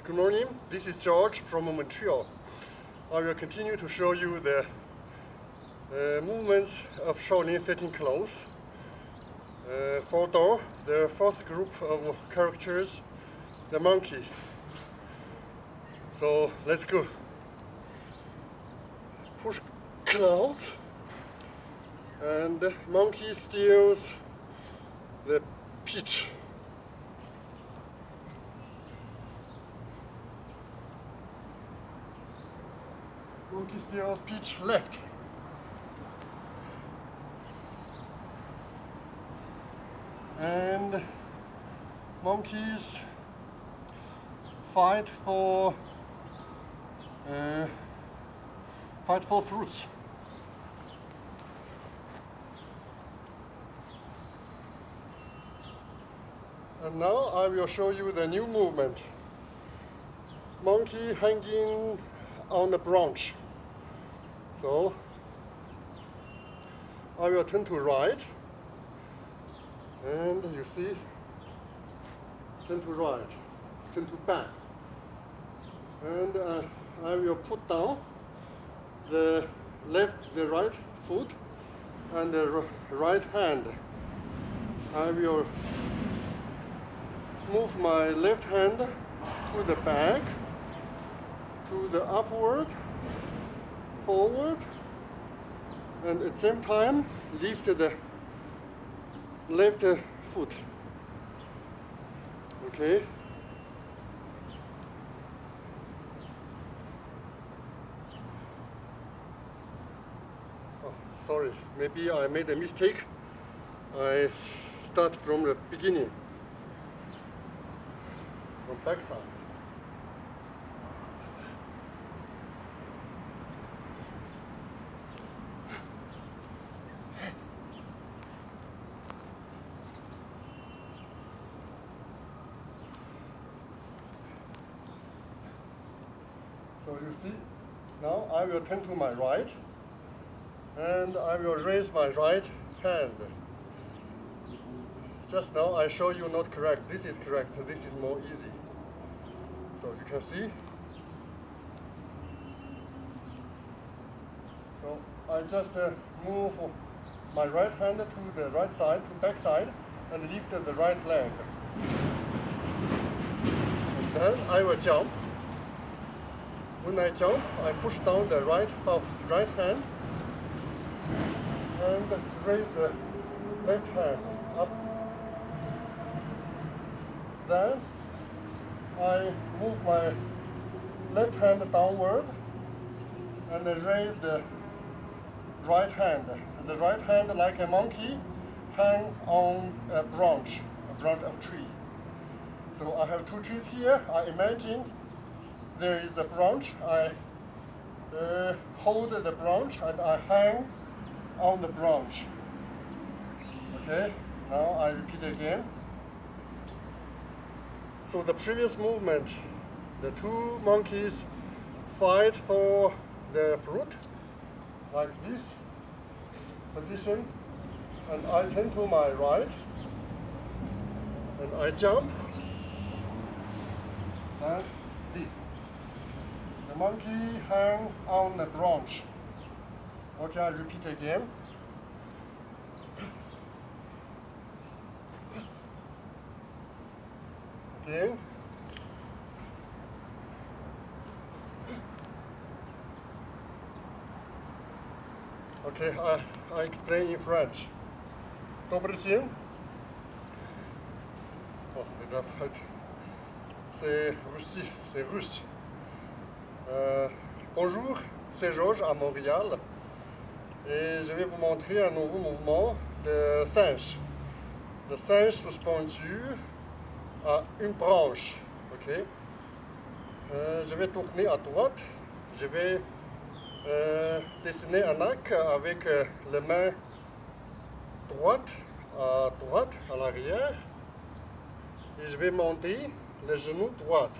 Good morning, this is George from Montreal. I will continue to show you the movements of Shaolin sitting close. For the fourth group of characters, the monkey. So let's go. Push close, and the monkey steals the pitch. Monkey steals pitch left. And monkeys fight for fruits. And now I will show you the new movement. Monkey hanging on a branch. So I will turn to right, and you see, turn to right, turn to back, and I will put down the right foot and the right hand. I will move my left hand to the back, to the upward, forward, and at the same time lift the left foot. Okay. Oh, sorry, maybe I made a mistake. I start from the beginning, from back side. So you see, now I will turn to my right, and I will raise my right hand. Just now I show you not correct. This is correct. This is more easy. So you can see. So I just move my right hand to the right side, to back side, and lift the right leg. And then I will jump. When I jump, I push down the right hand and raise the left hand up. Then I move my left hand downward and raise the right hand. The right hand, like a monkey, hang on a branch of tree. So I have two trees here. I imagine there is the branch. I hold the branch and I hang on the branch. Okay, now I repeat again. So the previous movement, the two monkeys fight for the fruit, like this position, and I turn to my right, and I jump, and this. The monkey hang on the branch. Okay, I repeat again. Again. Okay, I explain in French. Добрый день. Oh, c'est Russie, c'est russe. Bonjour, c'est Georges à Montréal et je vais vous montrer un nouveau mouvement de singe. Le singe suspendu à une branche. Okay. Je vais tourner à droite. Je vais dessiner un arc avec la main droite à l'arrière et je vais monter le genou droit.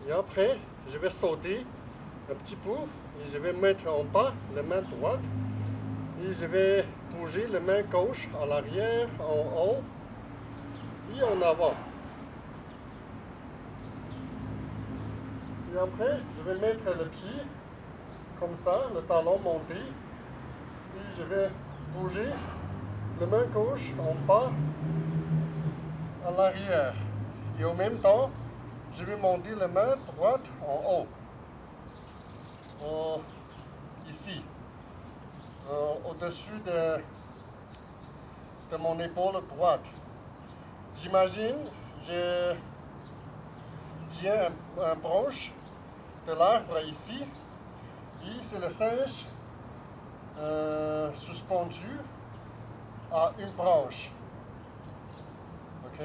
Et après, je vais sauter un petit peu et je vais mettre en bas la main droite et je vais bouger la main gauche à l'arrière, en haut et en avant. Et après, je vais mettre le pied comme ça, le talon monté. Et je vais bouger la main gauche en bas à l'arrière. Et en même temps, je vais monter la main droite en haut. Ici. Au-dessus de mon épaule droite. J'imagine, je tiens un branche de l'arbre ici, et c'est le singe suspendu à une branche. Ok,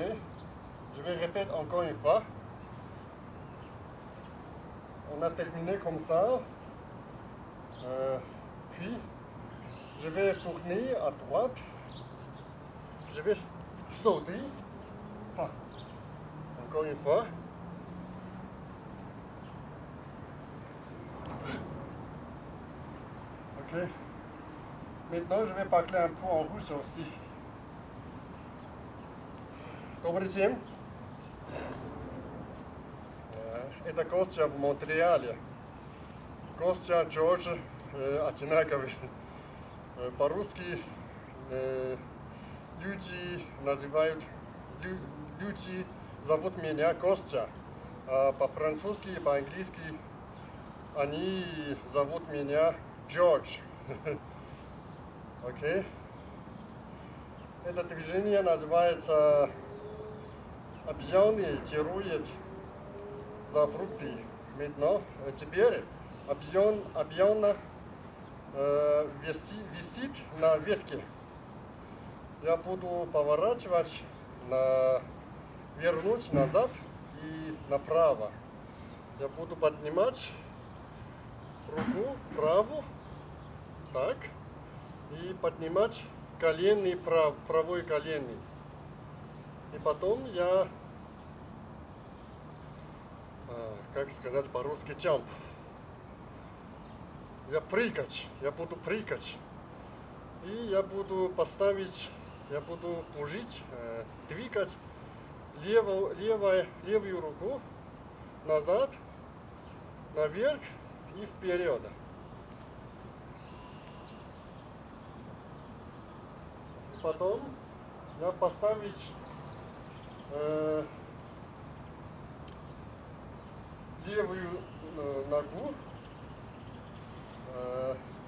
je vais répéter encore une fois. On a terminé comme ça. Puis, je vais tourner à droite. Je vais sauter. Enfin, encore une fois. Ok. Maintenant, je vais parler un peu en russe aussi. Добрый день. Это Костя в Монреале. Костя, Джордж одинаковый. По-русски люди называют, люди зовут меня Костя, а по-французски и по-английски они зовут меня Джордж. Окей? Это движение называется «Обезьяна тирует за фрукты». Maintenant, теперь обезьяна висит на ветке. Я буду поворачивать, вернуть назад и направо. Я буду поднимать руку правую, так, и поднимать коленный, правой коленный. И потом я, как сказать по-русски, jump. Я буду прыгать. И я буду поставить, я буду пужить, двигать левую руку назад, наверх и вперед. Потом я поставить левую ногу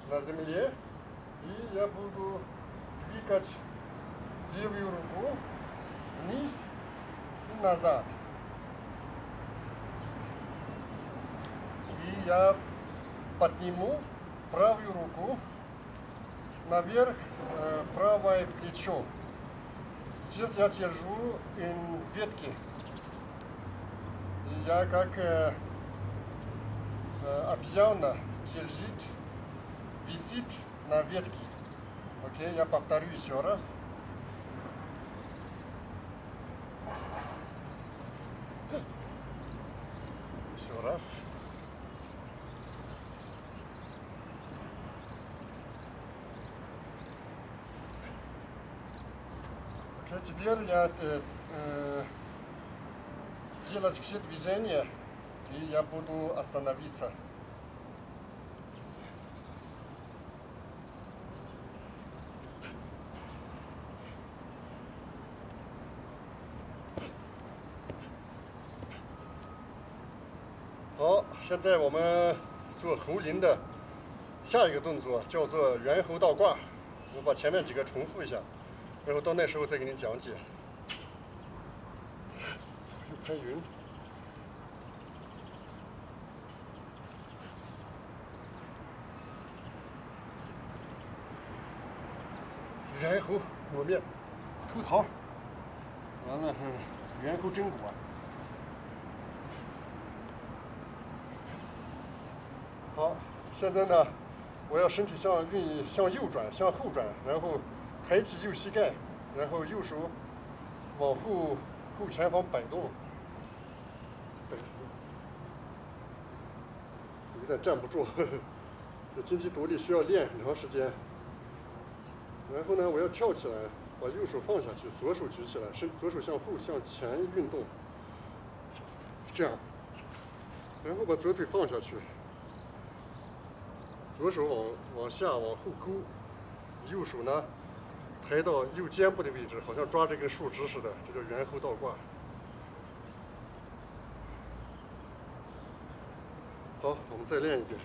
на земле, и я буду двигать левую руку вниз и назад. И я подниму правую руку наверх, правое плечо. Сейчас я держу ветки. И я как обезьяна держит, висит на ветке. Окей, я повторю еще раз. Еще раз. Окей, теперь я делать все движения, и я буду остановиться.好，现在我们做猴灵的下一个动作叫做猿猴倒挂。我把前面几个重复一下，然后到那时候再给你讲解。左右拍匀。猿猴抹面，秃桃，完了是猿猴榛果。好，现在呢，我要身体向右转，向后转，然后抬起右膝盖，然后右手往后前方摆动。有点站不住，这经济独立需要练很长时间。然后呢，我要跳起来，把右手放下去，左手举起来，左手向后向前运动，这样。然后把左腿放下去，左手往下往后勾，右手呢抬到右肩部的位置，好像抓这根树枝似的，这叫猿猴倒挂。好，我们再练一遍。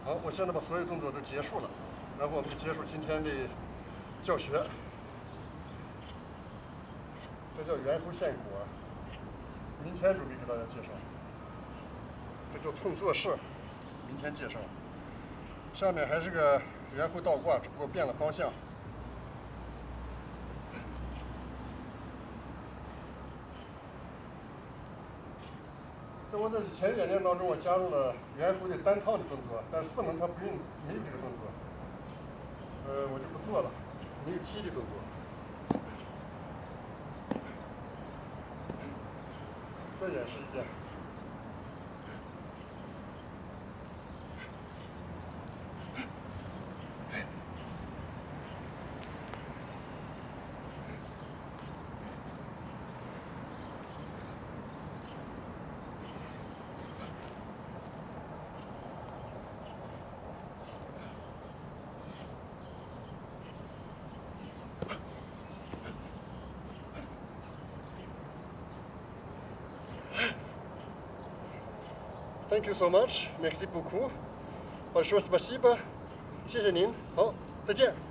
好，我现在把所有动作都结束了，然后我们就结束今天的教学。这叫猿猴献果，明天准备给大家介绍。这叫寸坐式，明天介绍。下面还是个猿猴倒挂，只不过变了方向。在我的以前演练当中，我加入了猿猴的单趟的动作，但是四门它没有这个动作，我就不做了，没有踢的动作。再演示一遍。Thank you so much, merci beaucoup. Большое спасибо. 谢谢您，好，再见。